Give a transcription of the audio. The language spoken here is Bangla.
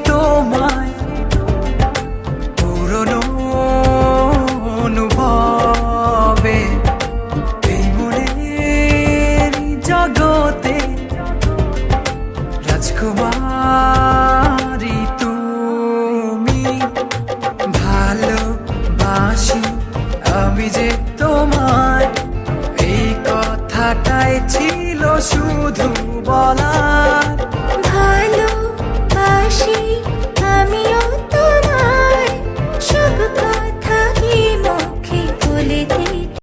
তোমায় পুরনো অনুভবে এই মনের জগতে রাজকুমারী তুমি। ভালোবাসি আমি যে তোমায়, এই কথাটাই ছিল শুধু বলার।